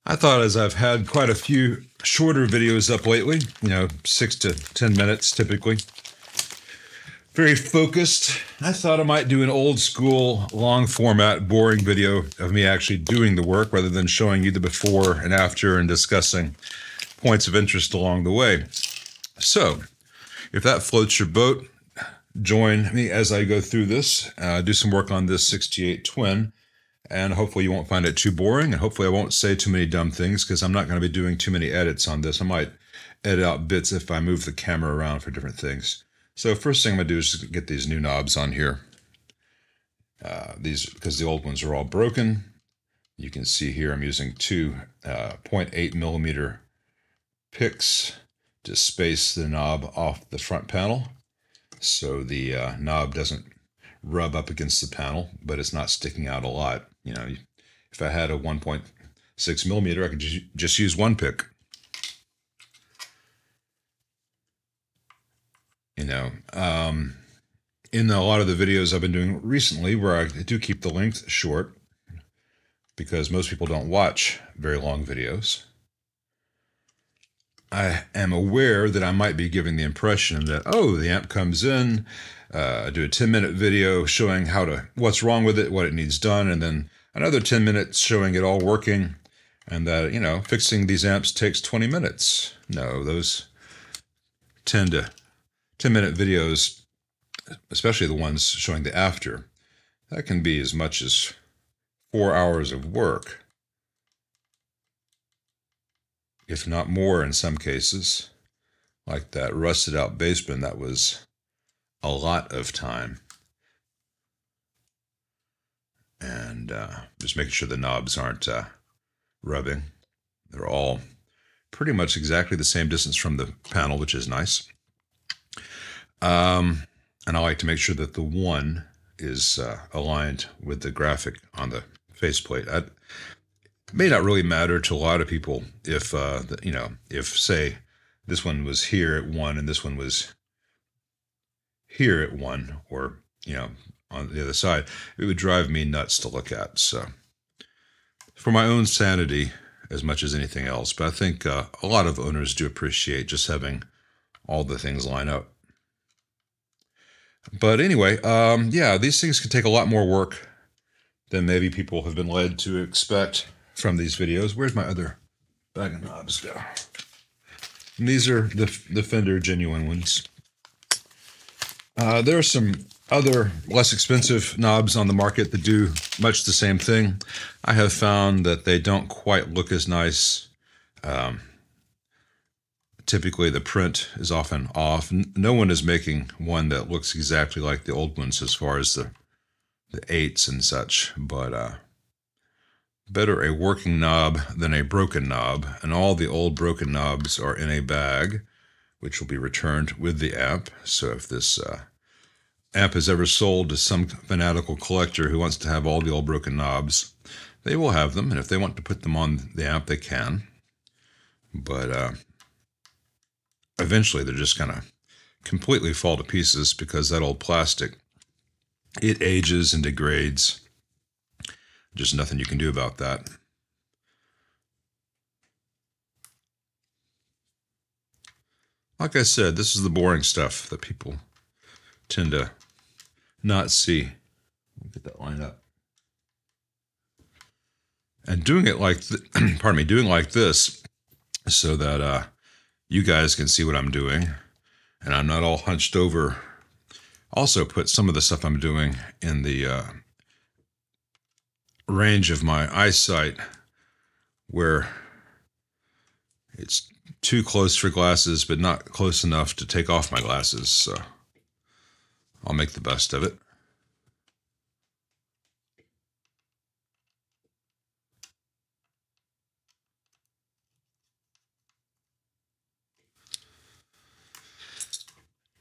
I thought, as I've had quite a few shorter videos up lately, 6 to 10 minutes typically, very focused, I thought I might do an old school, long format, boring video of me actually doing the work rather than showing you the before and after and discussing points of interest along the way. So, if that floats your boat, join me as I go through this, do some work on this 68 Twin, and hopefully you won't find it too boring, and hopefully I won't say too many dumb things because I'm not going to be doing too many edits on this. I might edit out bits if I move the camera around for different things. So first thing I'm going to do is just get these new knobs on here. These, because the old ones are all broken. You can see here I'm using two 0.8 millimeter picks to space the knob off the front panel, so the knob doesn't rub up against the panel, but it's not sticking out a lot. If I had a 1.6 millimeter, I could just use one pick. In a lot of the videos I've been doing recently, where I do keep the length short, because most people don't watch very long videos, I am aware that I might be giving the impression that, oh, the amp comes in, I do a 10-minute video showing what's wrong with it, what it needs done, and then another 10 minutes showing it all working, and that, fixing these amps takes 20 minutes. No, those 10 to 10-minute videos, especially the ones showing the after, that can be as much as 4 hours of work, if not more in some cases. Like that rusted out Bassman, that was a lot of time. And just making sure the knobs aren't rubbing. They're all pretty much exactly the same distance from the panel, which is nice. And I like to make sure that the one is aligned with the graphic on the faceplate. It may not really matter to a lot of people if, if, say, this one was here at 1 and this one was here at 1, or, on the other side. It would drive me nuts to look at. So, for my own sanity as much as anything else, but I think a lot of owners do appreciate just having all the things line up. But anyway, yeah, these things can take a lot more work than maybe people have been led to expect from these videos. Where's my other bag of knobs go? And these are the Fender genuine ones. There are some other less expensive knobs on the market that do much the same thing. I have found that they don't quite look as nice. Typically the print is often off. No one is making one that looks exactly like the old ones as far as the 8s and such, but better a working knob than a broken knob, and all the old broken knobs are in a bag, which will be returned with the amp. So if this amp is ever sold to some fanatical collector who wants to have all the old broken knobs, they will have them, and if they want to put them on the amp, they can. But eventually they're just going to completely fall to pieces, because that old plastic, it ages and degrades. Just nothing you can do about that. Like I said, this is the boring stuff that people tend to not see. Get that lined up. And doing it like, doing like this, so that you guys can see what I'm doing, and I'm not all hunched over. Also put some of the stuff I'm doing in the range of my eyesight, where it's too close for glasses, but not close enough to take off my glasses. So I'll make the best of it.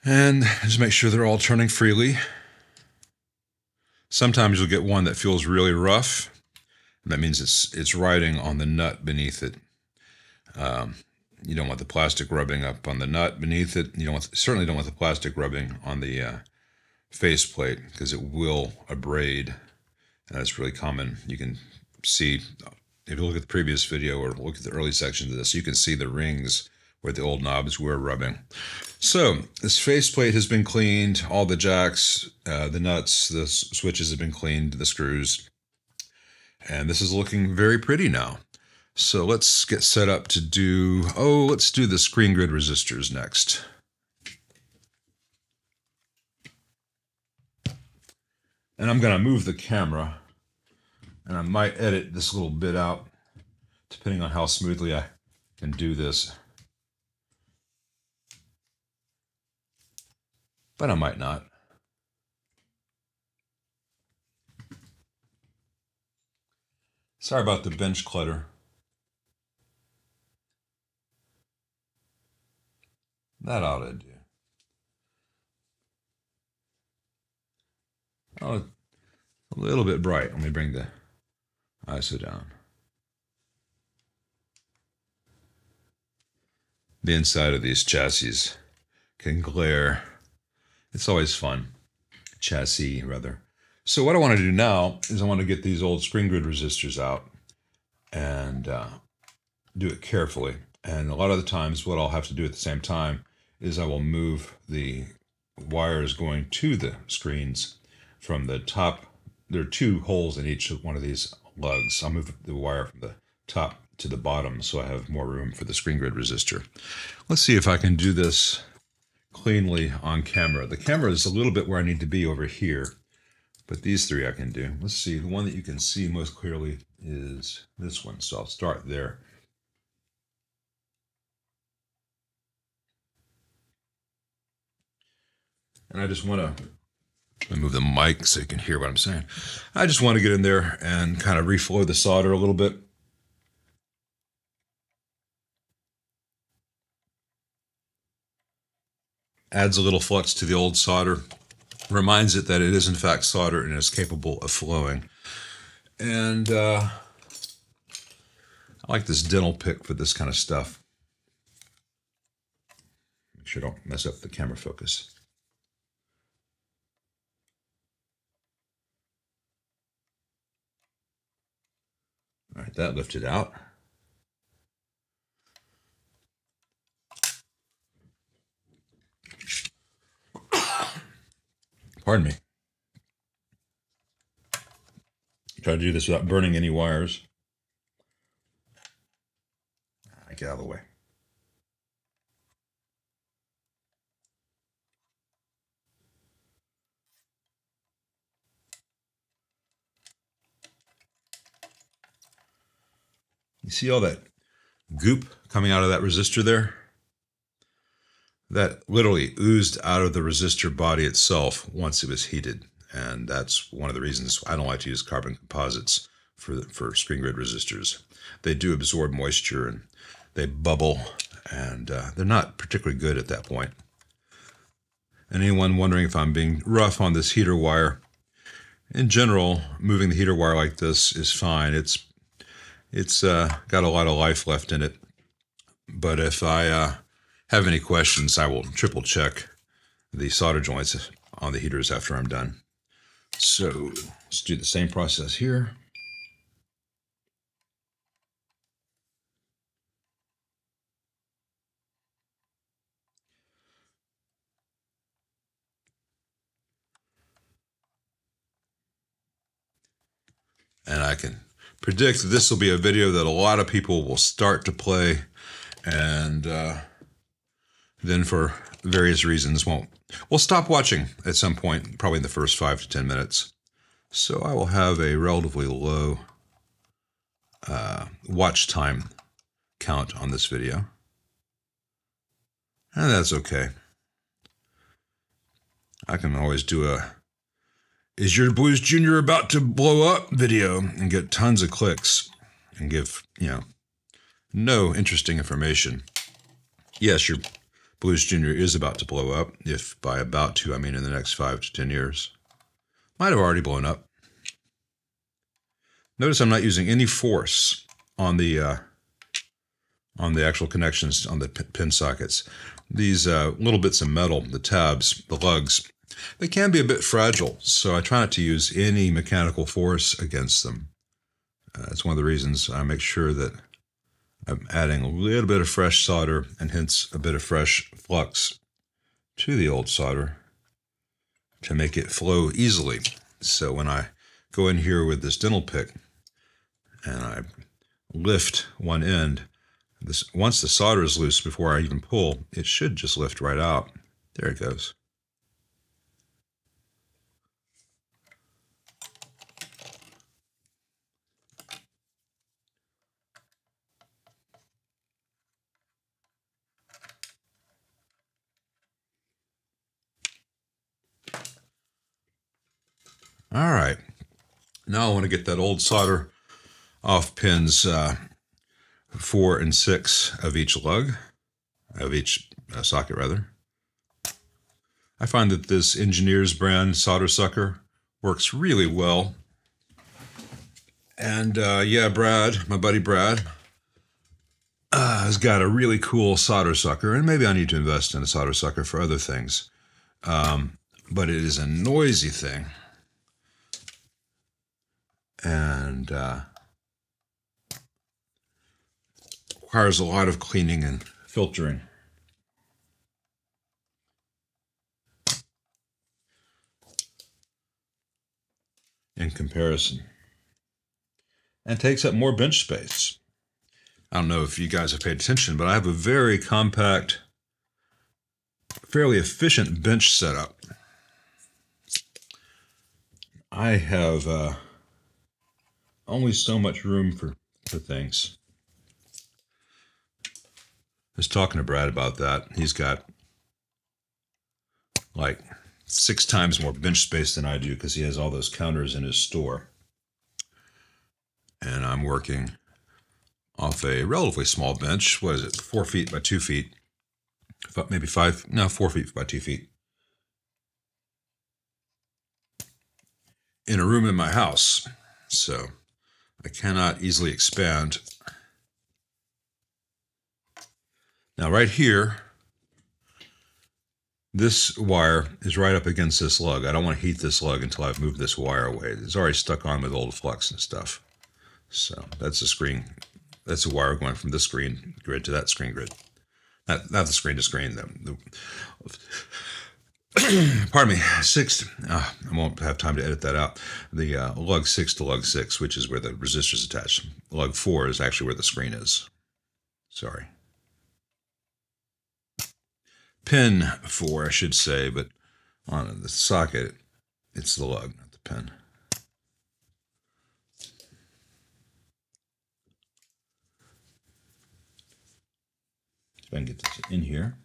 And just make sure they're all turning freely. Sometimes you'll get one that feels really rough. That means it's riding on the nut beneath it. You don't want the plastic rubbing up on the nut beneath it. You certainly don't want the plastic rubbing on the faceplate, because it will abrade, and that's really common. You can see if you look at the previous video or look at the early sections of this, you can see the rings where the old knobs were rubbing. So this faceplate has been cleaned, all the jacks, the nuts, the switches have been cleaned, the screws, and this is looking very pretty now. So let's get set up to do, let's do the screen grid resistors next. And I'm going to move the camera, and I might edit this little bit out, depending on how smoothly I can do this. But I might not. Sorry about the bench clutter. That ought to do. Oh, a little bit bright. Let me bring the ISO down. The inside of these chassis can glare. It's always fun. Chassis, rather. So what I want to do now is I want to get these old screen grid resistors out and do it carefully. And a lot of the times what I'll have to do at the same time is I will move the wires going to the screens from the top. There are 2 holes in each one of these lugs. I'll move the wire from the top to the bottom so I have more room for the screen grid resistor. Let's see if I can do this cleanly on camera. The camera is a little bit where I need to be over here, but these 3 I can do. Let's see, the one that you can see most clearly is this one, so I'll start there. And I just want to move the mic so you can hear what I'm saying. I just want to get in there and kind of reflow the solder a little bit. Adds a little flux to the old solder, reminds it that it is in fact solder and is capable of flowing. And I like this dental pick for this kind of stuff. Make sure I don't mess up the camera focus. All right, that lifted out. Pardon me. Try to do this without burning any wires. Get out of the way. You see all that goop coming out of that resistor there? That literally oozed out of the resistor body itself once it was heated. And that's one of the reasons I don't like to use carbon composites for screen grid resistors. They do absorb moisture and they bubble, and they're not particularly good at that point. And anyone wondering if I'm being rough on this heater wire, in general, moving the heater wire like this is fine. It's got a lot of life left in it. But if I have any questions, I will triple check the solder joints on the heaters after I'm done. So let's do the same process here. And I can predict that this will be a video that a lot of people will start to play, and then for various reasons won't. We'll stop watching at some point, probably in the first 5 to 10 minutes. So I will have a relatively low watch time count on this video. And that's okay. I can always do a "Is your Blues Junior about to blow up?" video and get tons of clicks and give, no interesting information. Yes, your Blues Junior is about to blow up. If by about to, I mean in the next 5 to 10 years. Might have already blown up. Notice I'm not using any force on the actual connections on the pin sockets. These little bits of metal, the tabs, the lugs, they can be a bit fragile, so I try not to use any mechanical force against them. It's one of the reasons I make sure that I'm adding a little bit of fresh solder and hence a bit of fresh flux to the old solder to make it flow easily. So when I go in here with this dental pick and I lift one end, once the solder is loose before I even pull, it should just lift right out. There it goes. All right. Now I want to get that old solder off pins 4 and 6 of each lug, of each socket rather. I find that this Engineers brand solder sucker works really well. And yeah, Brad, my buddy Brad, has got a really cool solder sucker, and maybe I need to invest in a solder sucker for other things. But it is a noisy thing. And requires a lot of cleaning and filtering. In comparison. And takes up more bench space. I don't know if you guys have paid attention, but I have a very compact, fairly efficient bench setup. I have only so much room for things. I was talking to Brad about that. He's got like 6 times more bench space than I do because he has all those counters in his store. And I'm working off a relatively small bench. What is it? 4 feet by 2 feet. Maybe 5, no, 4 feet by 2 feet. In a room in my house. So I cannot easily expand. Now right here, this wire is right up against this lug. I don't want to heat this lug until I've moved this wire away. It's already stuck on with old flux and stuff. So that's the screen. That's a wire going from this screen grid to that screen grid. Not the screen to screen. Pardon me. 6. I won't have time to edit that out. The lug 6 to lug 6, which is where the resistor is attached. Lug 4 is actually where the screen is. Sorry. Pin 4, I should say, but on the socket, it's the lug, not the pin. If I can get this in here.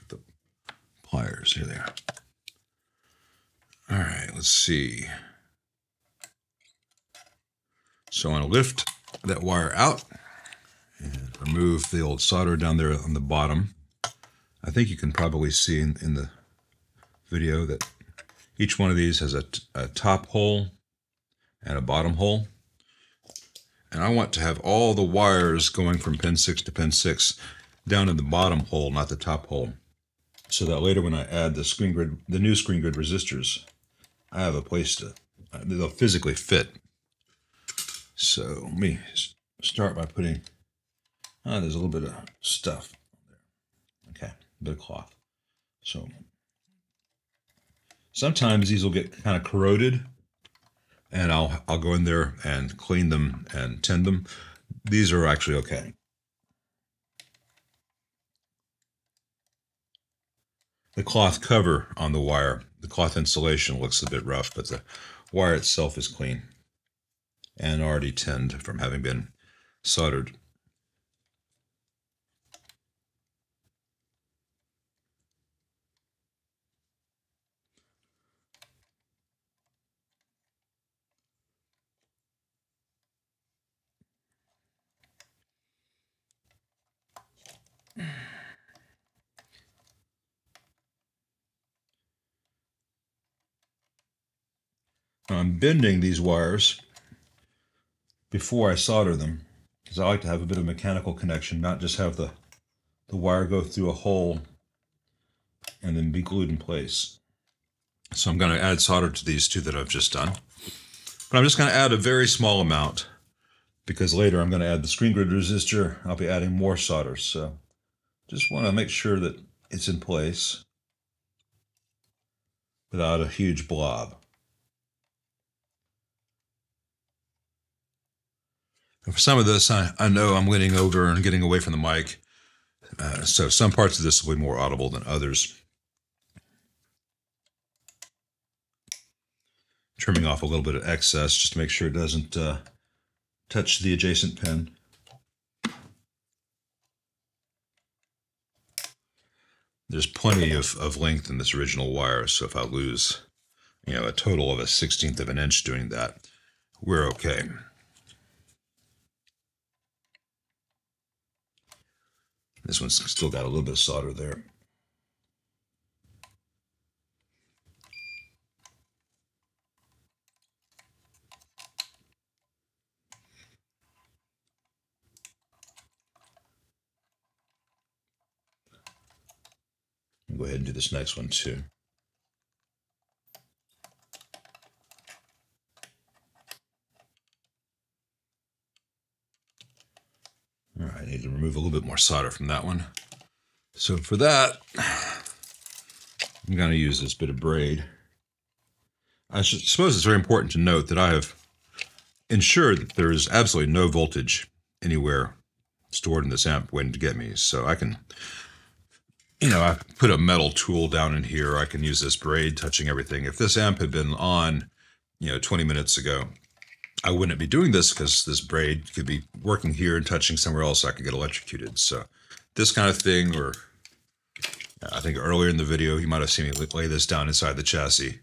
The pliers, here they are. All right, let's see. So I'm going to lift that wire out and remove the old solder down there on the bottom. I think you can probably see in the video that each one of these has a top hole and a bottom hole. And I want to have all the wires going from pin 6 to pin 6 down in the bottom hole, not the top hole. So that later when I add the screen grid, the new screen grid resistors, I have a place to, they'll physically fit. So let me start by putting, there's a little bit of stuff there. Okay, a bit of cloth. So sometimes these will get kind of corroded, and I'll go in there and clean them and tend them. These are actually okay. The cloth cover on the wire, the cloth insulation looks a bit rough, but the wire itself is clean and already tinned from having been soldered. I'm bending these wires before I solder them, because I like to have a bit of mechanical connection, not just have the wire go through a hole and then be glued in place. So I'm going to add solder to these two that I've just done. But I'm just going to add a very small amount, because later I'm going to add the screen grid resistor. I'll be adding more solder. So just want to make sure that it's in place without a huge blob. And for some of this, I know I'm leaning over and getting away from the mic. So some parts of this will be more audible than others. Trimming off a little bit of excess just to make sure it doesn't touch the adjacent pin. There's plenty of length in this original wire, so if I lose, a total of 1/16 of an inch doing that, we're okay. This one's still got a little bit of solder there. I'll go ahead and do this next one too. All right, I need to remove a little bit more solder from that one. So for that, I'm going to use this bit of braid. I suppose it's very important to note that I have ensured that there is absolutely no voltage anywhere stored in this amp waiting to get me. So I can, I put a metal tool down in here. I can use this braid touching everything. If this amp had been on, 20 minutes ago, I wouldn't be doing this because this braid could be working here and touching somewhere else. I could get electrocuted. So this kind of thing, or I think earlier in the video, you might have seen me lay this down inside the chassis.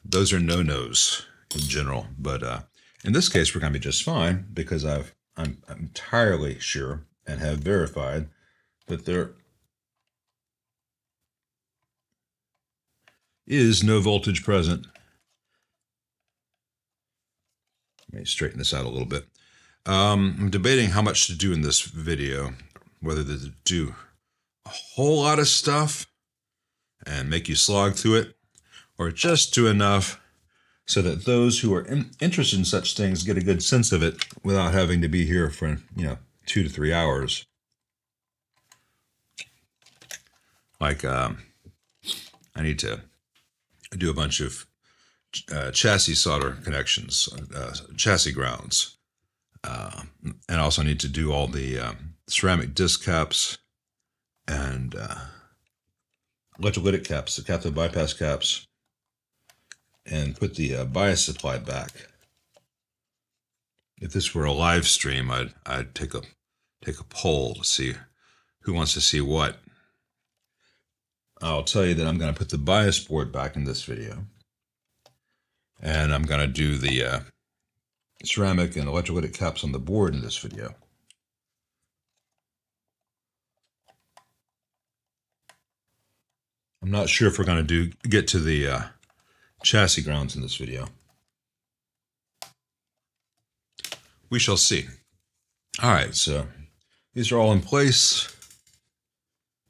Those are no-nos in general. But in this case, we're going to be just fine because I'm entirely sure and have verified that there is no voltage present. Let me straighten this out a little bit. I'm debating how much to do in this video, whether to do a whole lot of stuff and make you slog through it, or just do enough so that those who are interested in such things get a good sense of it without having to be here for, 2 to 3 hours. Like, I need to do a bunch of chassis solder connections, chassis grounds, and also need to do all the ceramic disc caps and electrolytic caps, the cathode bypass caps, and put the bias supply back. If this were a live stream, I'd take a poll to see who wants to see what. I'll tell you that I'm going to put the bias board back in this video. And I'm going to do the ceramic and electrolytic caps on the board in this video. I'm not sure if we're going to get to the chassis grounds in this video. We shall see. All right, so these are all in place.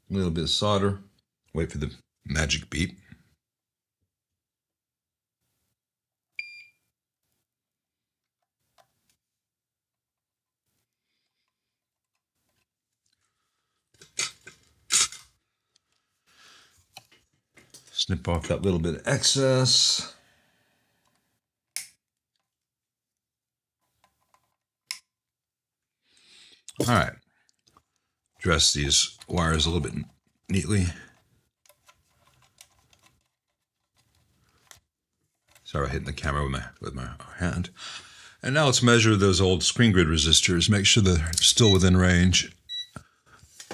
A little bit of solder. Wait for the magic beep. Snip off that little bit of excess. All right. Dress these wires a little bit neatly. Sorry, hitting the camera with my hand. And now let's measure those old screen grid resistors. Make sure they're still within range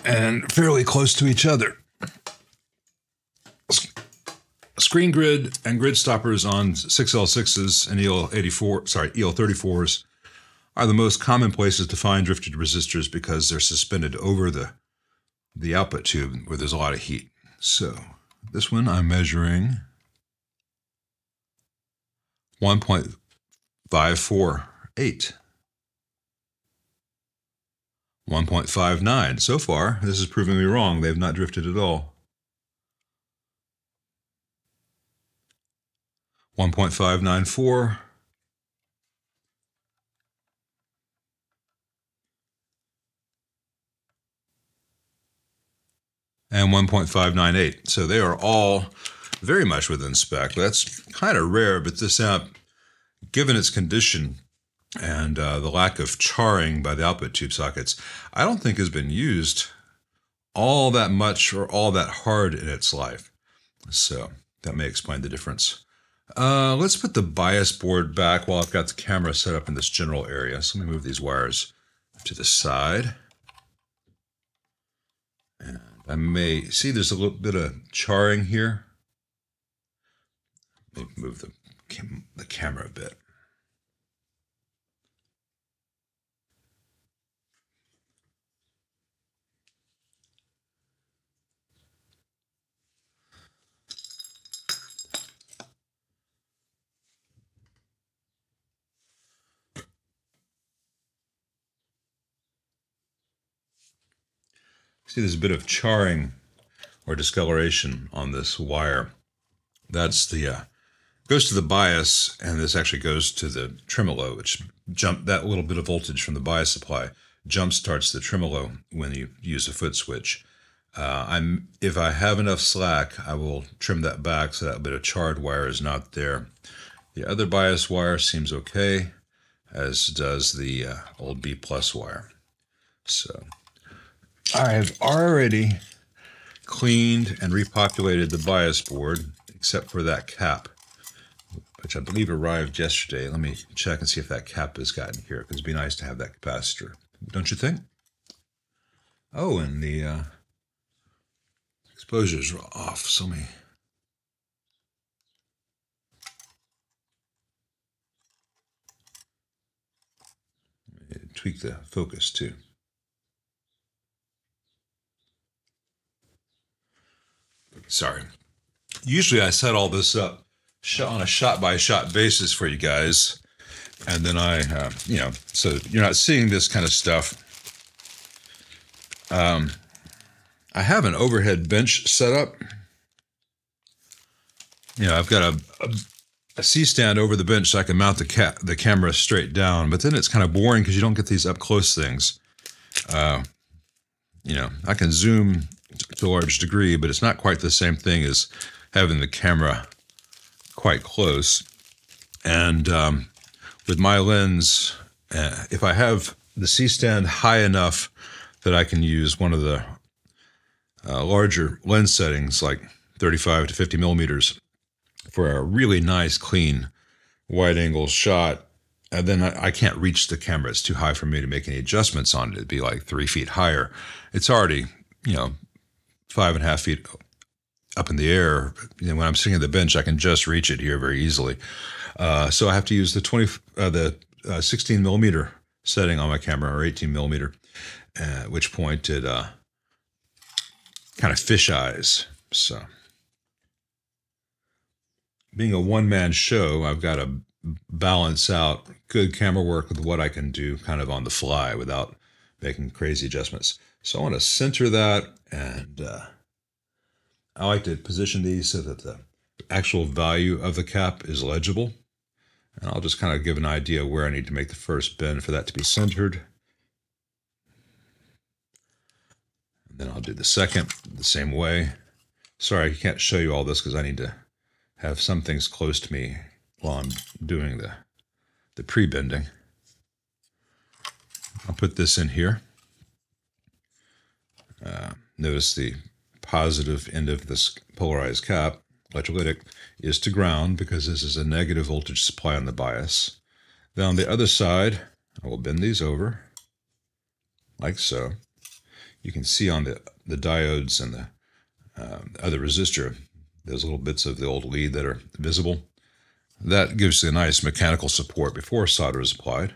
and fairly close to each other. Screen grid and grid stoppers on 6L6s and EL34s are the most common places to find drifted resistors because they're suspended over the output tube where there's a lot of heat. So this one I'm measuring 1.548. 1.59. So far, this is proving me wrong. They've not drifted at all. 1.594. And 1.598. So they are all very much within spec. That's kind of rare, but this amp, given its condition and the lack of charring by the output tube sockets, I don't think has been used all that much or all that hard in its life. So that may explain the difference. Let's put the bias board back while I've got the camera set up in this general area. So let me move these wires to the side. And I may see there's a little bit of charring here. Let me move the camera a bit. See, there's a bit of charring or discoloration on this wire. That's the goes to the bias, and this actually goes to the tremolo, which that little bit of voltage from the bias supply jump starts the tremolo when you use a foot switch. If I have enough slack, I will trim that back so that bit of charred wire is not there. The other bias wire seems okay, as does the old B+ wire. So I've already cleaned and repopulated the bias board, except for that cap, which I believe arrived yesterday. Let me check and see if that cap has gotten here, because it'd be nice to have that capacitor. Don't you think? Oh, and the exposures are off, so let me tweak the focus too. Sorry. Usually I set all this up on a shot-by-shot basis for you guys, and then I, so you're not seeing this kind of stuff. I have an overhead bench set up. I've got a C-stand over the bench so I can mount the camera straight down, but then it's kind of boring because you don't get these up-close things. I can zoom to a large degree, but it's not quite the same thing as having the camera quite close. And with my lens, if I have the C-stand high enough that I can use one of the larger lens settings, like 35 to 50 millimeters, for a really nice, clean, wide-angle shot, and then I can't reach the camera. It's too high for me to make any adjustments on it. It'd be like 3 feet higher. It's already, 5.5 feet up in the air. When I'm sitting at the bench, I can just reach it here very easily. So I have to use the 16 millimeter setting on my camera, or 18 millimeter, at which point it kind of fish eyes. So being a one-man show, I've got to balance out good camera work with what I can do kind of on the fly without making crazy adjustments. So I want to center that, and I like to position these so that the actual value of the cap is legible. And I'll just kind of give an idea where I need to make the first bend for that to be centered. And then I'll do the second the same way. Sorry, I can't show you all this because I need to have some things close to me while I'm doing the pre-bending. I'll put this in here. Notice the positive end of this polarized cap, electrolytic, is to ground because this is a negative voltage supply on the bias. Then on the other side, I will bend these over, like so. You can see on the diodes and the other resistor, those little bits of the old lead that are visible. That gives you a nice mechanical support before solder is applied.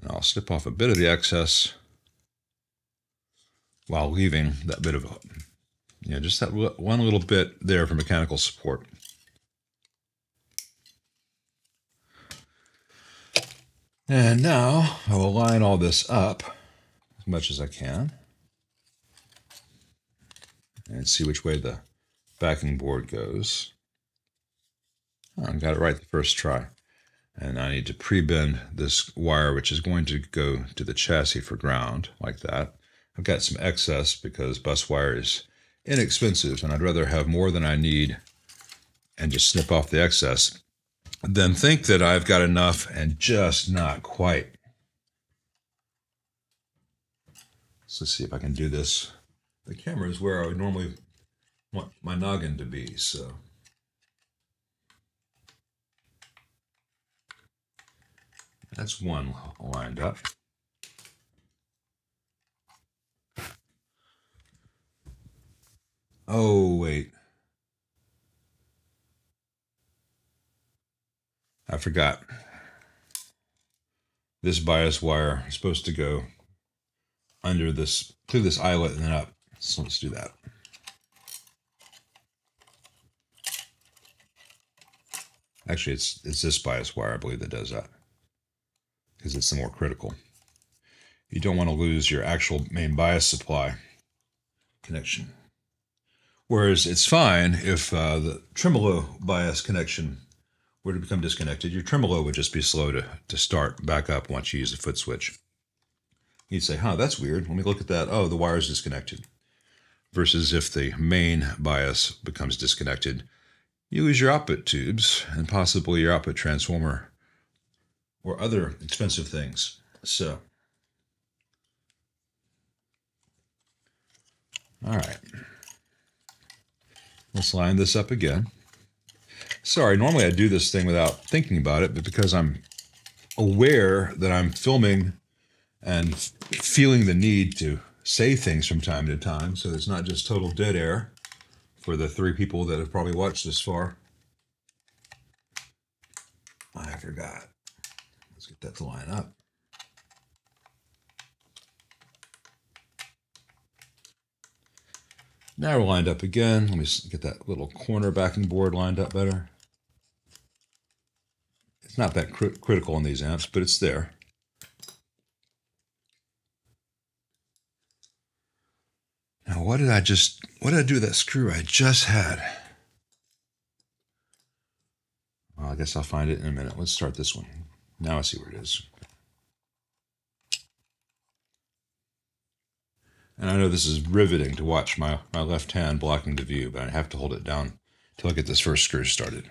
And I'll snip off a bit of the excess while leaving that bit of, just that one little bit there for mechanical support. And now I will line all this up as much as I can and see which way the backing board goes. Oh, I got it right the first try. And I need to pre-bend this wire, which is going to go to the chassis for ground, like that. I've got some excess because bus wire is inexpensive, and I'd rather have more than I need and just snip off the excess than think that I've got enough and just not quite. So let's see if I can do this. The camera is where I would normally want my noggin to be, so. That's one lined up. Oh, wait. I forgot. This bias wire is supposed to go under this, through this eyelet and then up. So let's do that. Actually, it's this bias wire, I believe, that does that, because it's the more critical. You don't want to lose your actual main bias supply connection. Whereas it's fine if the tremolo bias connection were to become disconnected. Your tremolo would just be slow to start back up once you use the foot switch. You'd say, huh, that's weird. Let me look at that. Oh, the wire's disconnected. Versus if the main bias becomes disconnected, you lose your output tubes and possibly your output transformer or other expensive things. So, all right. Let's line this up again. Sorry, normally I do this thing without thinking about it, but because I'm aware that I'm filming and feeling the need to say things from time to time, so it's not just total dead air for the 3 people that have probably watched this far. I forgot. Let's get that to line up. Now we're lined up again. Let me get that little corner backing board lined up better. It's not that critical on these amps, but it's there. Now, what did I do with that screw I just had? Well, I guess I'll find it in a minute. Let's start this one. Now I see where it is. And I know this is riveting to watch my left hand blocking the view, but I have to hold it down till I get this first screw started.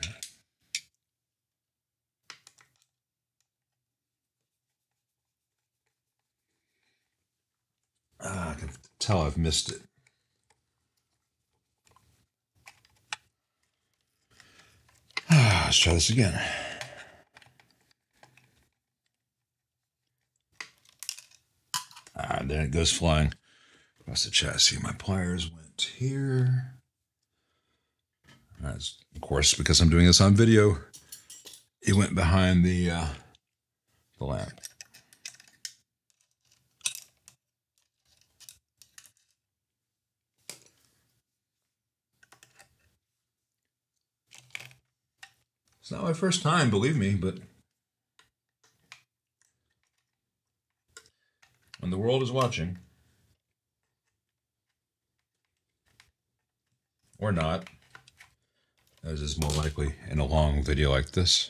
I can tell I've missed it. Let's try this again. Then it goes flying across the chassis. My pliers went here. Of course, because I'm doing this on video, it went behind the lamp. It's not my first time, believe me, but when the world is watching, or not, as is more likely in a long video like this.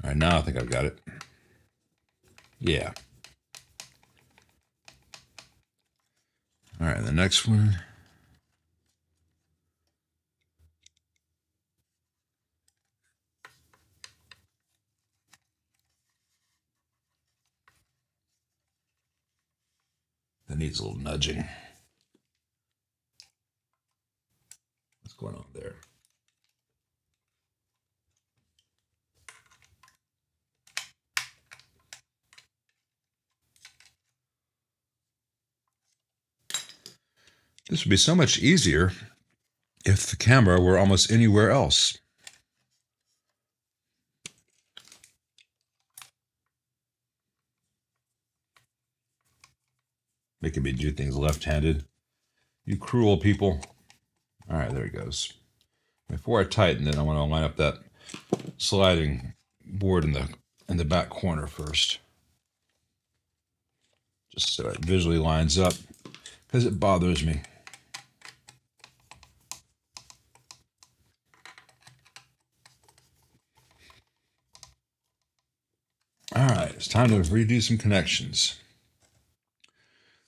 All right, now I think I've got it. Yeah. All right, the next one. That needs a little nudging. What's going on there? This would be so much easier if the camera were almost anywhere else. making me do things left-handed. You cruel people. All right, there it goes. Before I tighten it, I want to line up that sliding board in the back corner first, just so it visually lines up, because it bothers me. All right, it's time to redo some connections.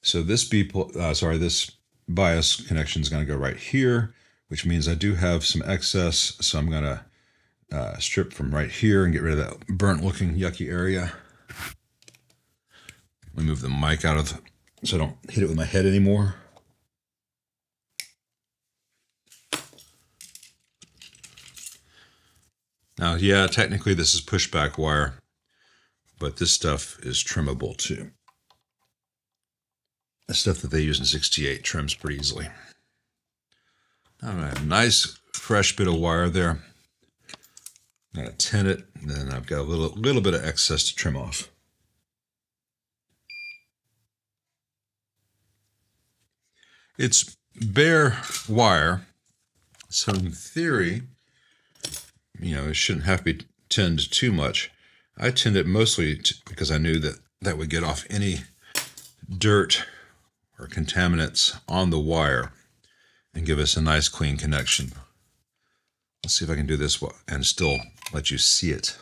So this this bias connection is going to go right here, which means I do have some excess. So I'm going to strip from right here and get rid of that burnt-looking yucky area. Let me move the mic out of so I don't hit it with my head anymore. Now, yeah, technically this is pushback wire, but this stuff is trimmable too. The stuff that they use in 68 trims pretty easily. All right, nice fresh bit of wire there. I'm going to tin it, and then I've got a little bit of excess to trim off. It's bare wire, so in theory, it shouldn't have to be tinned too much. I tinned it mostly because I knew that would get off any dirt or contaminants on the wire and give us a nice clean connection. Let's see if I can do this and still let you see it.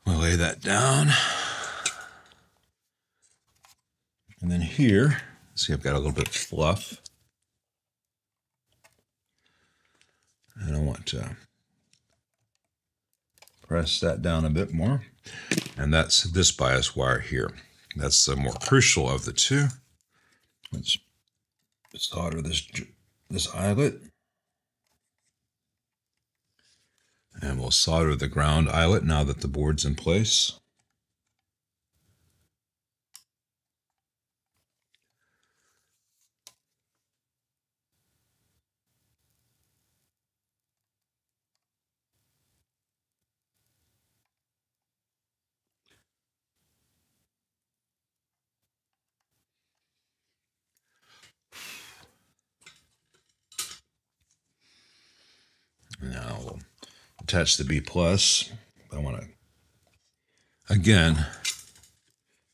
We'll lay that down. And then here, see, I've got a little bit of fluff. And I want to press that down a bit more. And that's this bias wire here. That's the more crucial of the two. Let's solder this eyelet. And we'll solder the ground eyelet now that the board's in place. Now we'll attach the B+. I want to, again,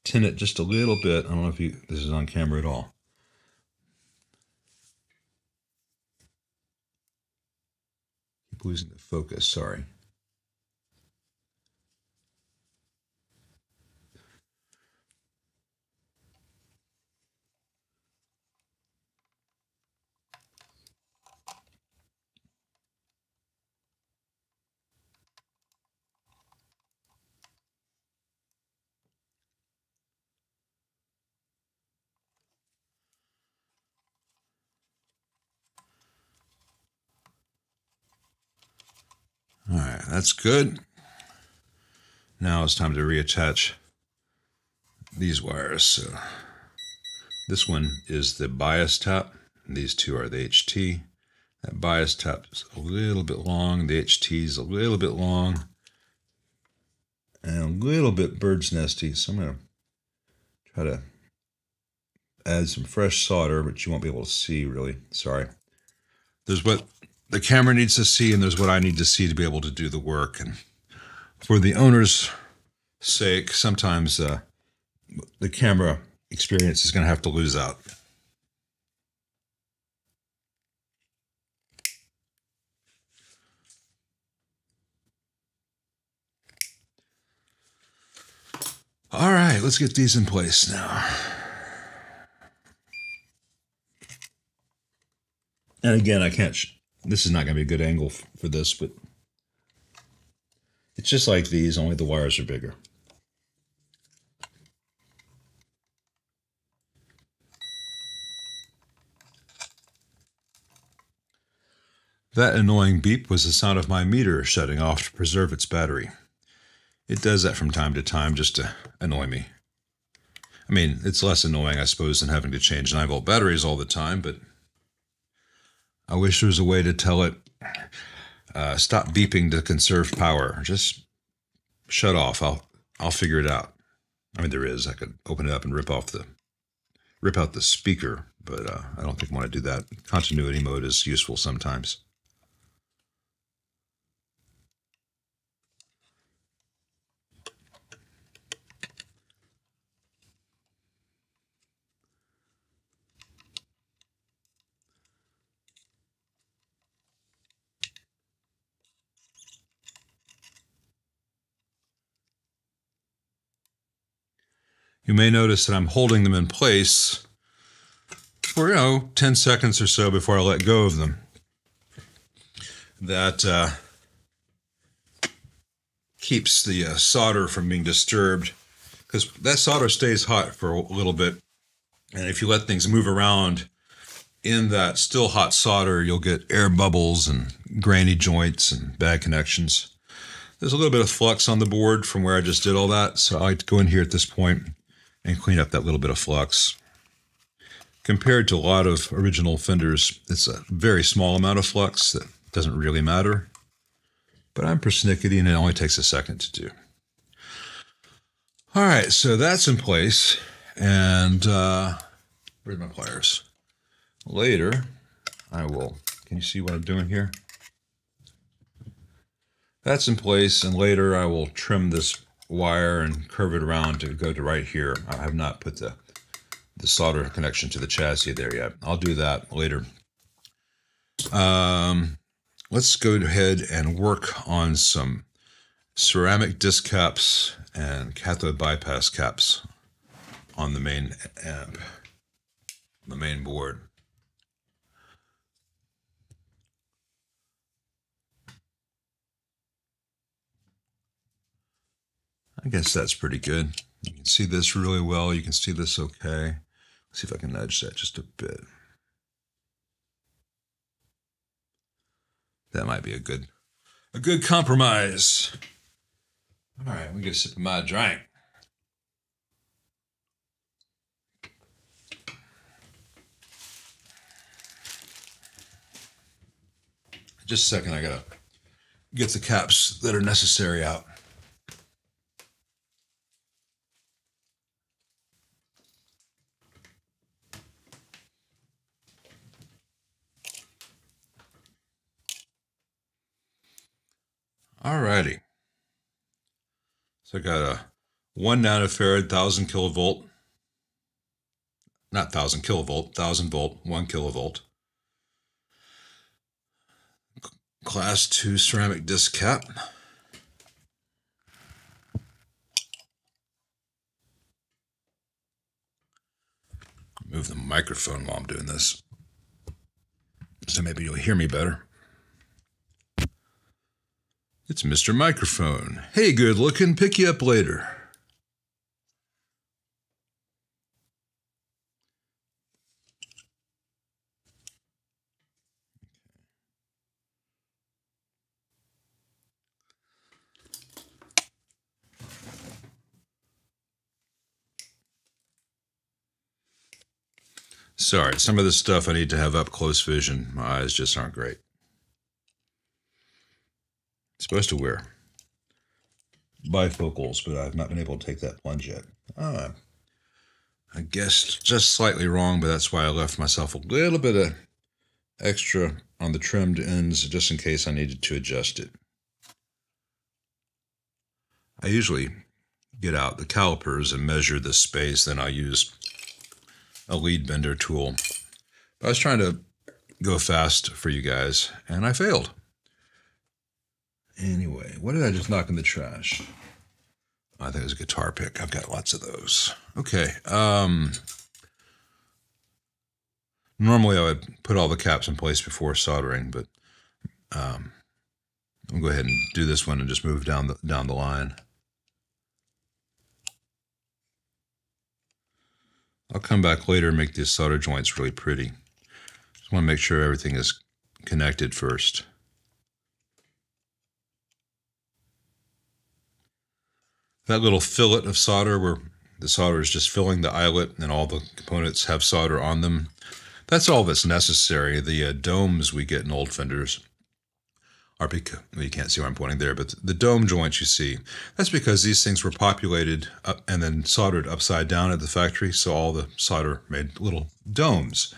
tin it just a little bit. I don't know if this is on camera at all. Keep losing the focus, sorry. All right, that's good. Now it's time to reattach these wires. So this one is the bias tap, and these two are the HT. That bias tap is a little bit long, the HT is a little bit long, and a little bit bird's nesty. So I'm going to try to add some fresh solder, but you won't be able to see really. Sorry. There's what the camera needs to see, and there's what I need to see to be able to do the work. And for the owner's sake, sometimes the camera experience is going to have to lose out. All right, let's get these in place now. And again, I can't, this is not going to be a good angle for this, but it's just like these, only the wires are bigger. That annoying beep was the sound of my meter shutting off to preserve its battery. It does that from time to time just to annoy me. I mean, it's less annoying, I suppose, than having to change 9-volt batteries all the time, but I wish there was a way to tell it, stop beeping to conserve power. Just shut off. I'll figure it out. I mean, there is. I could open it up and rip out the speaker, but I don't think I want to do that. Continuity mode is useful sometimes. You may notice that I'm holding them in place for, 10 seconds or so before I let go of them. That keeps the solder from being disturbed, because that solder stays hot for a little bit. And if you let things move around in that still hot solder, you'll get air bubbles and grainy joints and bad connections. There's a little bit of flux on the board from where I just did all that, so I like to go in here at this point and clean up that little bit of flux. Compared to a lot of original Fenders, it's a very small amount of flux that doesn't really matter. But I'm persnickety and it only takes a second to do. All right, so that's in place. And where's my pliers? Later, can you see what I'm doing here? That's in place, and later I will trim this wire and curve it around to go to right here. I have not put the solder connection to the chassis there yet. I'll do that later. Let's go ahead and work on some ceramic disc caps and cathode bypass caps on the main amp, the main board. I guess that's pretty good. You can see this really well. You can see this okay. Let's see if I can nudge that just a bit. That might be a good compromise. All right, we get a sip of my drink. Just a second, I gotta get the caps that are necessary out. Alrighty. So I got a 1 nanofarad, 1000 kilovolt, not 1000 kilovolt, 1000 volt, 1 kilovolt. Class 2 ceramic disc cap. Move the microphone while I'm doing this, so maybe you'll hear me better. It's Mr. Microphone. Hey, good looking, pick you up later. Sorry, some of this stuff I need to have up close vision. My eyes just aren't great. Supposed to wear bifocals, but I've not been able to take that plunge yet. I guessed just slightly wrong, but that's why I left myself a little bit of extra on the trimmed ends just in case I needed to adjust it. I usually get out the calipers and measure the space, then I use a lead bender tool. But I was trying to go fast for you guys, and I failed. Anyway, what did I just knock in the trash? I think it was a guitar pick. I've got lots of those. Okay. Normally I would put all the caps in place before soldering, but I'll go ahead and do this one and just move down the line. I'll come back later and make these solder joints really pretty. Just want to make sure everything is connected first. That little fillet of solder we're The solder is just filling the eyelet, and all the components have solder on them. That's all that's necessary. The domes we get in old fenders are because, well, you can't see where I'm pointing there, but the dome joints you see, that's because these things were populated up and then soldered upside down at the factory, so all the solder made little domes.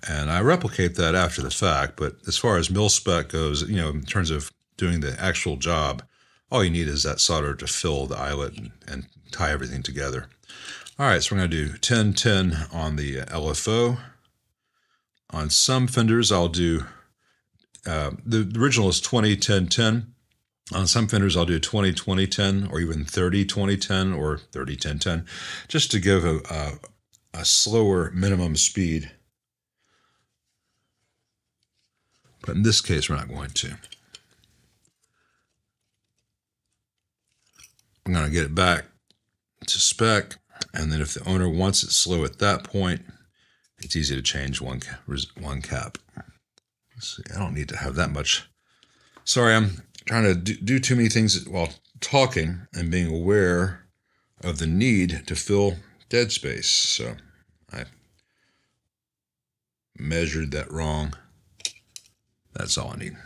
And I replicate that after the fact, but as far as mil spec goes, in terms of doing the actual job, all you need is that solder to fill the eyelet and tie everything together. All right, so we're going to do 10-10 on the LFO. On some fenders, I'll do, the original is 20-10-10. On some fenders, I'll do 20-20-10 or even 30-20-10 or 30-10-10, just to give a slower minimum speed. But in this case, we're not going to. I'm going to get it back to spec, and then if the owner wants it slow at that point, it's easy to change one cap. Let's see, I don't need to have that much. Sorry, I'm trying to do too many things while talking and being aware of the need to fill dead space. So I measured that wrong. That's all I need.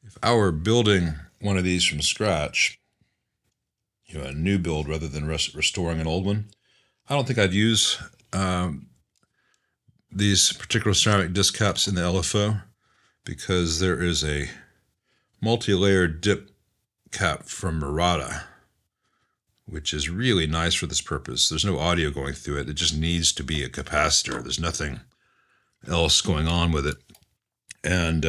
If I were building one of these from scratch, a new build rather than restoring an old one, I don't think I'd use these particular ceramic disc caps in the LFO, because there is a multi-layered dip cap from Murata, which is really nice for this purpose. There's no audio going through it. It just needs to be a capacitor. There's nothing else going on with it. And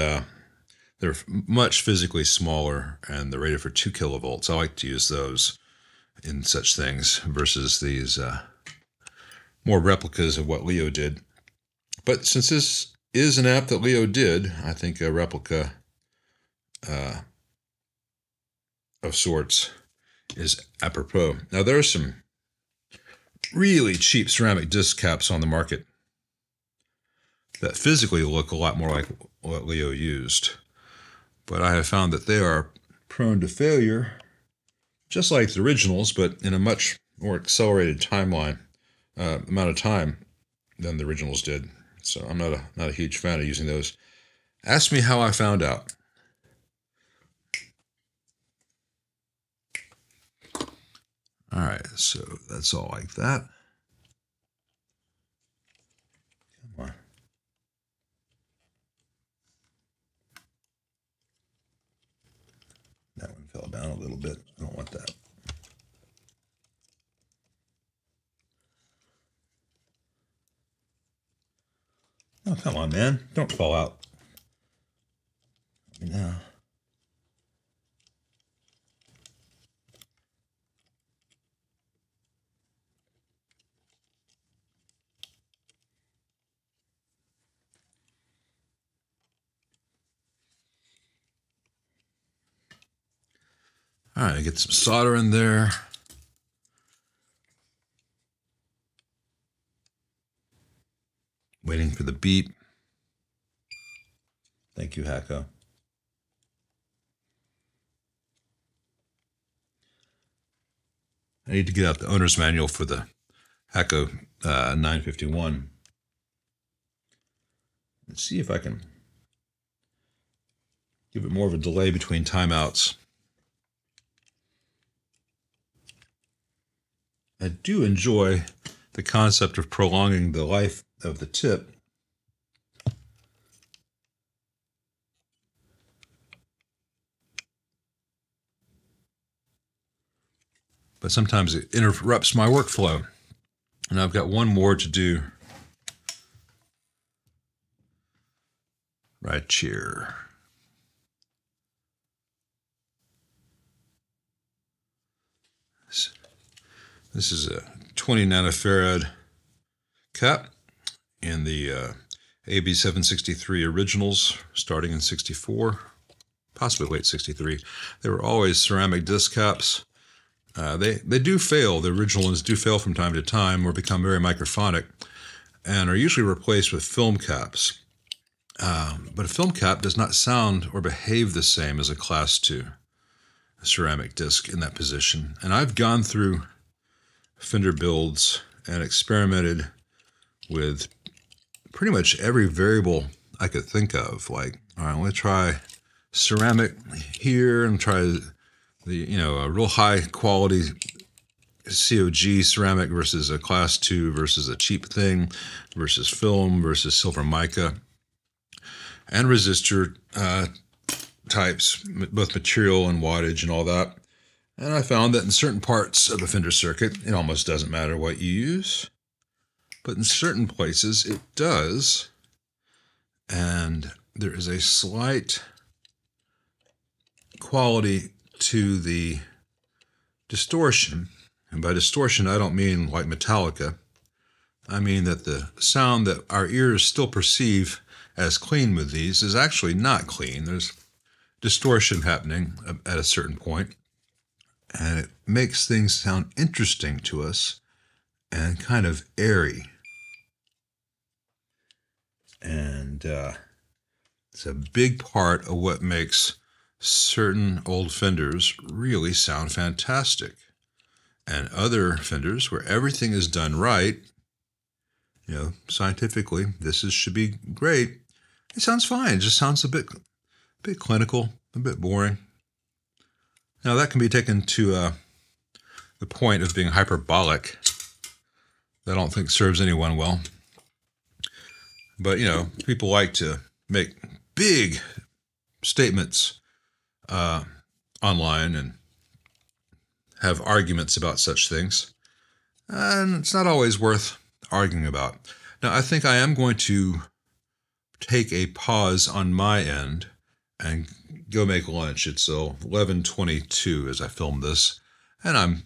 they're much physically smaller, and they're rated for 2 kilovolts. I like to use those in such things versus these more replicas of what Leo did. But since this is an app that Leo did, I think a replica of sorts is apropos. Now, there are some really cheap ceramic disc caps on the market that physically look a lot more like what Leo used, but I have found that they are prone to failure, just like the originals, but in a much more accelerated amount of time than the originals did. So I'm not a huge fan of using those. Ask me how I found out. All right, so that's all like that. Come on. That one fell down a little bit. I don't want that. Oh, come on, man. Don't fall out. No. All right, get some solder in there. Waiting for the beep. Thank you, Hacko. I need to get out the owner's manual for the Hacko 951. Let's see if I can give it more of a delay between timeouts. I do enjoy the concept of prolonging the life of the tip. But sometimes it interrupts my workflow. And I've got one more to do right here. This is a 20 nanofarad cap in the AB763 originals, starting in 64, possibly late 63. They were always ceramic disc caps. They do fail. The original ones do fail from time to time or become very microphonic and are usually replaced with film caps. But a film cap does not sound or behave the same as a Class II ceramic disc in that position. And I've gone through Fender builds and experimented with pretty much every variable I could think of. Like, all right, I'm going to try ceramic here and try a real high quality COG ceramic versus a Class II versus a cheap thing versus film versus silver mica and resistor types, both material and wattage and all that. And I found that in certain parts of the Fender circuit, it almost doesn't matter what you use, but in certain places it does. And there is a slight quality to the distortion. And by distortion, I don't mean like Metallica. I mean that the sound that our ears still perceive as clean with these is actually not clean. There's distortion happening at a certain point, and it makes things sound interesting to us and kind of airy. And it's a big part of what makes certain old Fenders really sound fantastic. And other Fenders where everything is done right, scientifically, should be great. It sounds fine. It just sounds a bit clinical, a bit boring. Now that can be taken to the point of being hyperbolic. I don't think serves anyone well. But, people like to make big statements online and have arguments about such things. And it's not always worth arguing about. Now, I think I am going to take a pause on my end and go make lunch. It's 11:22 as I film this, and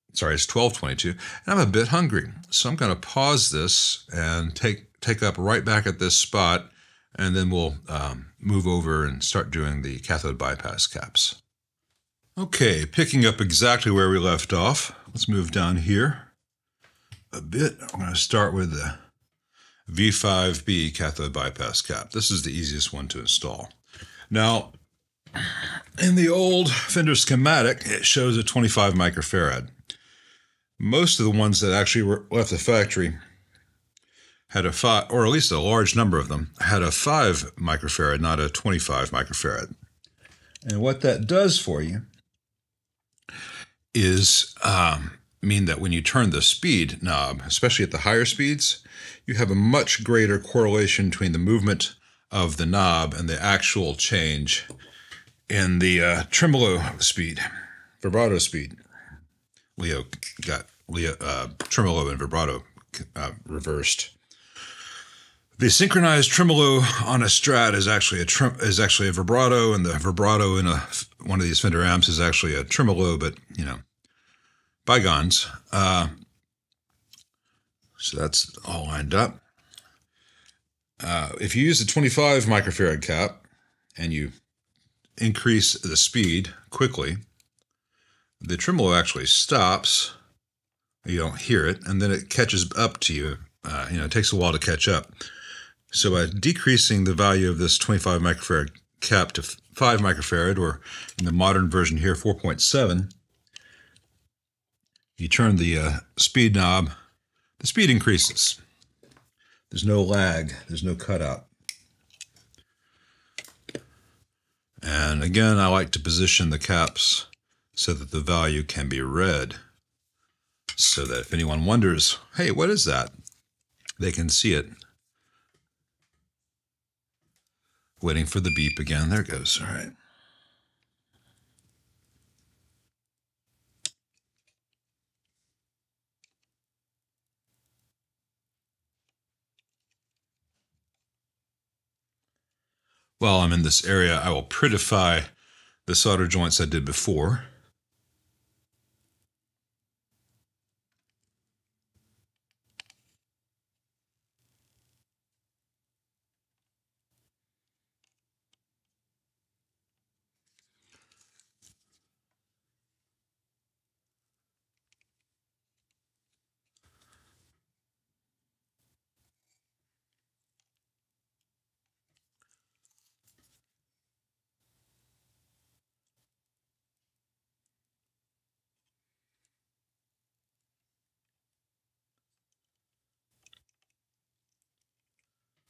it's 12:22, and I'm a bit hungry. So I'm going to pause this and take up right back at this spot, and then we'll move over and start doing the cathode bypass caps. Okay, picking up exactly where we left off. Let's move down here a bit. I'm going to start with the V5B cathode bypass cap. This is the easiest one to install. Now, in the old Fender schematic, it shows a 25 microfarad. Most of the ones that actually left the factory had a 5, or at least a large number of them, had a 5 microfarad, not a 25 microfarad. And what that does for you is mean that when you turn the speed knob, especially at the higher speeds, you have a much greater correlation between the movement of the knob and the actual change in the tremolo speed, vibrato speed. Leo got tremolo and vibrato reversed. The synchronized tremolo on a Strat is actually a vibrato, and the vibrato in one of these Fender amps is actually a tremolo. But bygones. So that's all lined up. If you use the 25 microfarad cap and you increase the speed quickly, the tremolo actually stops. You don't hear it, and then it catches up to you. It takes a while to catch up. So by decreasing the value of this 25 microfarad cap to 5 microfarad, or in the modern version here, 4.7, you turn the speed knob, the speed increases. There's no lag, there's no cutout. And again, I like to position the caps so that the value can be read, so that if anyone wonders, hey, what is that? They can see it. Waiting for the beep again. There it goes. All right. While I'm in this area, I will prettify the solder joints I did before.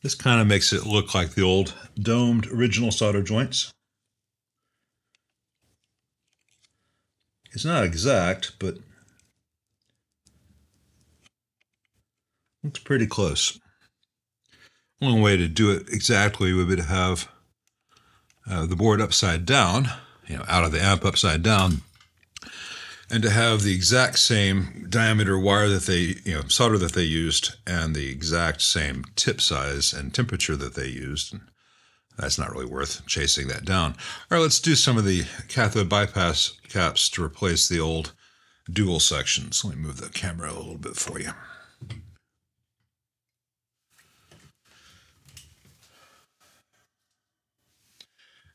This kind of makes it look like the old domed original solder joints. It's not exact, but looks pretty close. One way to do it exactly would be to have the board upside down, out of the amp upside down, and to have the exact same diameter wire that they, solder that they used, and the exact same tip size and temperature that they used. And that's not really worth chasing that down. All right, let's do some of the cathode bypass caps to replace the old dual sections. Let me move the camera a little bit for you.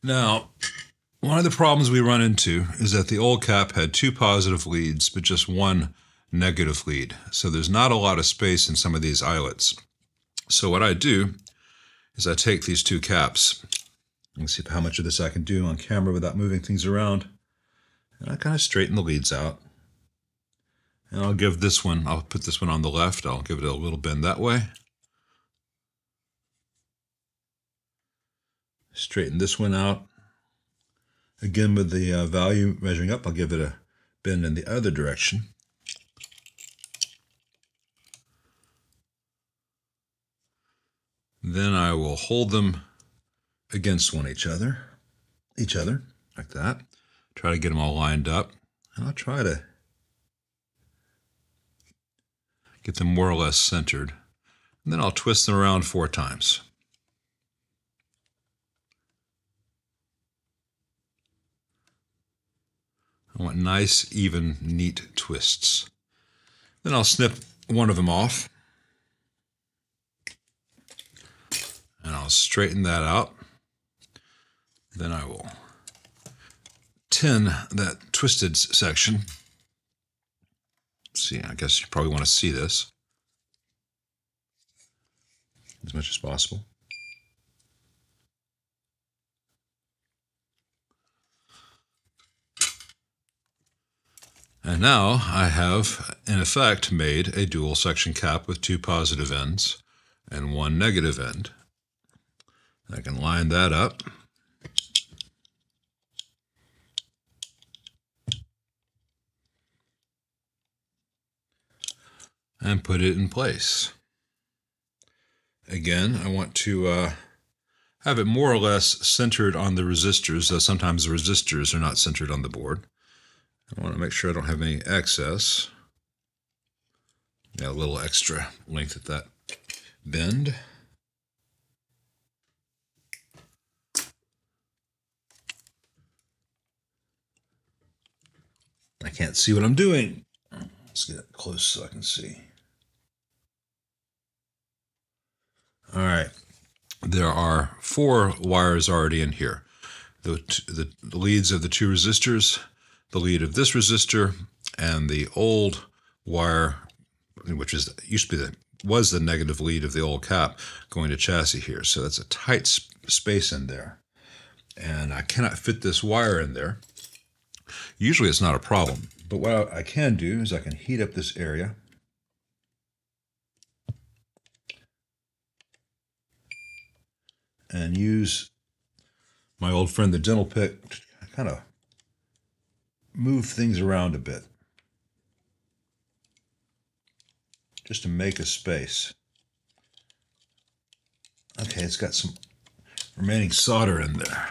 Now, one of the problems we run into is that the old cap had 2 positive leads, but just 1 negative lead. So there's not a lot of space in some of these eyelets. So what I do is I take these 2 caps. Let's see how much of this I can do on camera without moving things around. And I kind of straighten the leads out. And I'll give this one, I'll put this one on the left. I'll give it a little bend that way. Straighten this one out. Again, with the value measuring up, I'll give it a bend in the other direction. Then I will hold them against each other, like that. Try to get them all lined up. And I'll try to get them more or less centered. And then I'll twist them around 4 times. I want nice, even, neat twists. Then I'll snip one of them off. And I'll straighten that out. Then I will tin that twisted section. See, I guess you probably want to see this as much as possible. And now I have, in effect, made a dual section cap with 2 positive ends and 1 negative end. I can line that up. And put it in place. Again, I want to have it more or less centered on the resistors, though sometimes the resistors are not centered on the board. I want to make sure I don't have any excess. Yeah, a little extra length at that bend. I can't see what I'm doing. Let's get it close so I can see. All right. There are 4 wires already in here. The leads of the 2 resistors, the lead of this resistor, and the old wire, which was the negative lead of the old cap, going to chassis here. So that's a tight space in there. And I cannot fit this wire in there. Usually it's not a problem, but what I can do is I can heat up this area. And use my old friend the dental pick to kind of move things around a bit. Just to make a space. Okay, it's got some remaining solder in there,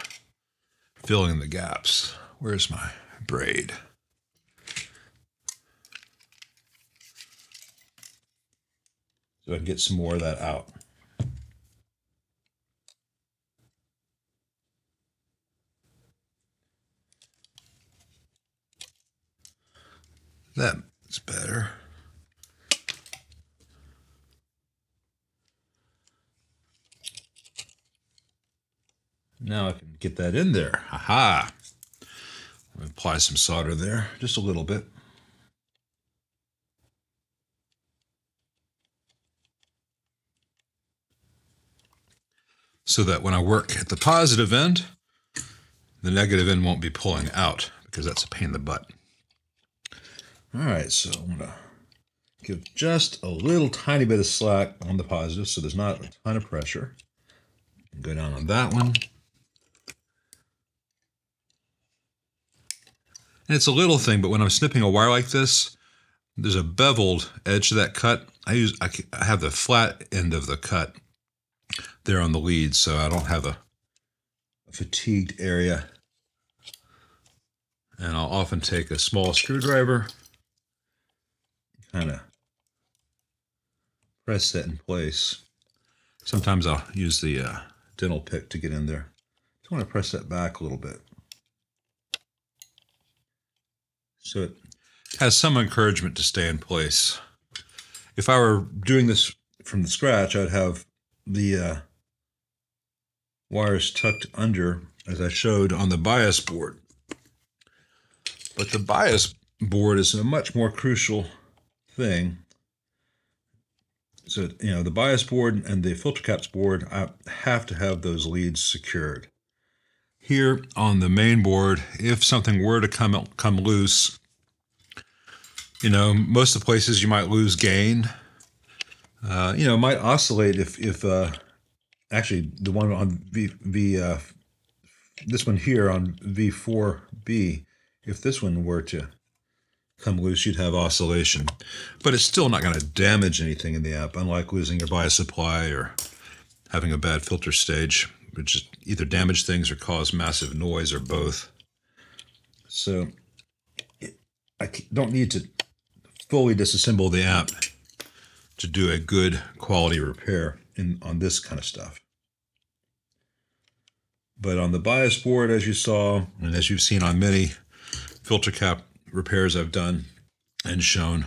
filling in the gaps. Where's my braid? So I can get some more of that out. That's better. Now I can get that in there. Aha! Apply some solder there, just a little bit. So that when I work at the positive end, the negative end won't be pulling out, because that's a pain in the butt. All right, so I'm going to give just a little tiny bit of slack on the positive so there's not a ton of pressure. Go down on that one. And it's a little thing, but when I'm snipping a wire like this, there's a beveled edge to that cut. I have the flat end of the cut there on the lead, so I don't have a fatigued area. And I'll often take a small screwdriver, kind of press that in place. Sometimes I'll use the dental pick to get in there. Just want to press that back a little bit, so it has some encouragement to stay in place. If I were doing this from the scratch, I'd have the wires tucked under, as I showed on the bias board. But the bias board is a much more crucial thing. So, you know, the bias board and the filter caps board, I have to have those leads secured. Here on the main board, if something were to come loose, you know, most of the places you might lose gain. You know, it might oscillate if actually the one on this one here on V4B, if this one were to come loose, you'd have oscillation. But it's still not going to damage anything in the amp, unlike losing your bias supply or having a bad filter stage, which either damage things or cause massive noise or both. So I don't need to fully disassemble the amp to do a good quality repair on this kind of stuff. But on the bias board, as you saw, and as you've seen on many filter cap repairs I've done and shown,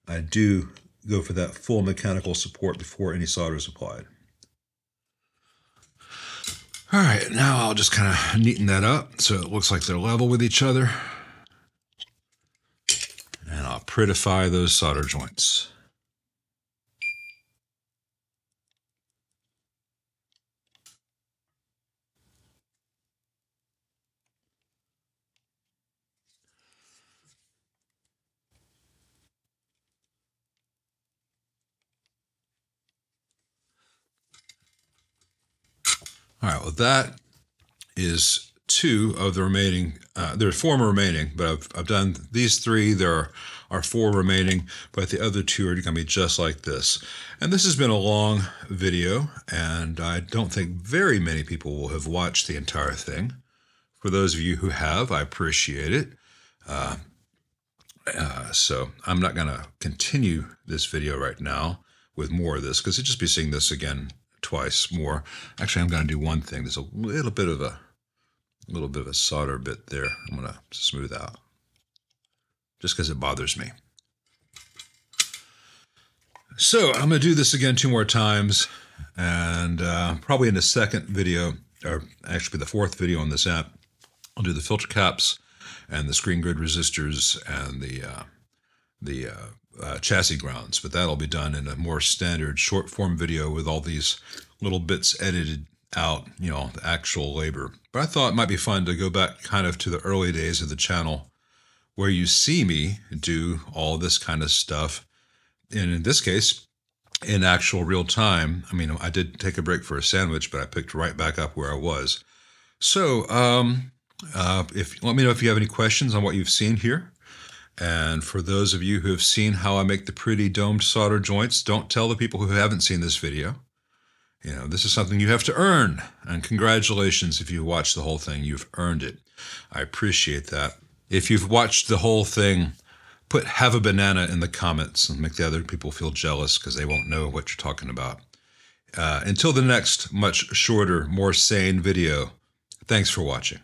I do go for that full mechanical support before any solder is applied. All right, now I'll just kind of neaten that up so it looks like they're level with each other. And I'll prettify those solder joints. All right, well, that is two of the remaining. There are four more remaining, but I've done these three. There are four remaining, but the other two are going to be just like this. And this has been a long video, and I don't think very many people will have watched the entire thing. For those of you who have, I appreciate it. So I'm not going to continue this video right now with more of this, because you'll just be seeing this again twice more. Actually, I'm going to do one thing. There's a little bit of a solder bit there. I'm going to smooth out just because it bothers me. So I'm going to do this again 2 more times, and probably in the second video, or actually the fourth video on this app, I'll do the filter caps and the screen grid resistors and the chassis grounds, but that'll be done in a more standard short form video with all these little bits edited out, you know, the actual labor. But I thought it might be fun to go back kind of to the early days of the channel where you see me do all this kind of stuff. And in this case, in actual real time. I mean, I did take a break for a sandwich, but I picked right back up where I was. So let me know if you have any questions on what you've seen here. And for those of you who have seen how I make the pretty domed solder joints, don't tell the people who haven't seen this video. You know, this is something you have to earn. And congratulations if you watched the whole thing. You've earned it. I appreciate that. If you've watched the whole thing, put "have a banana" in the comments and make the other people feel jealous because they won't know what you're talking about. Until the next much shorter, more sane video, thanks for watching.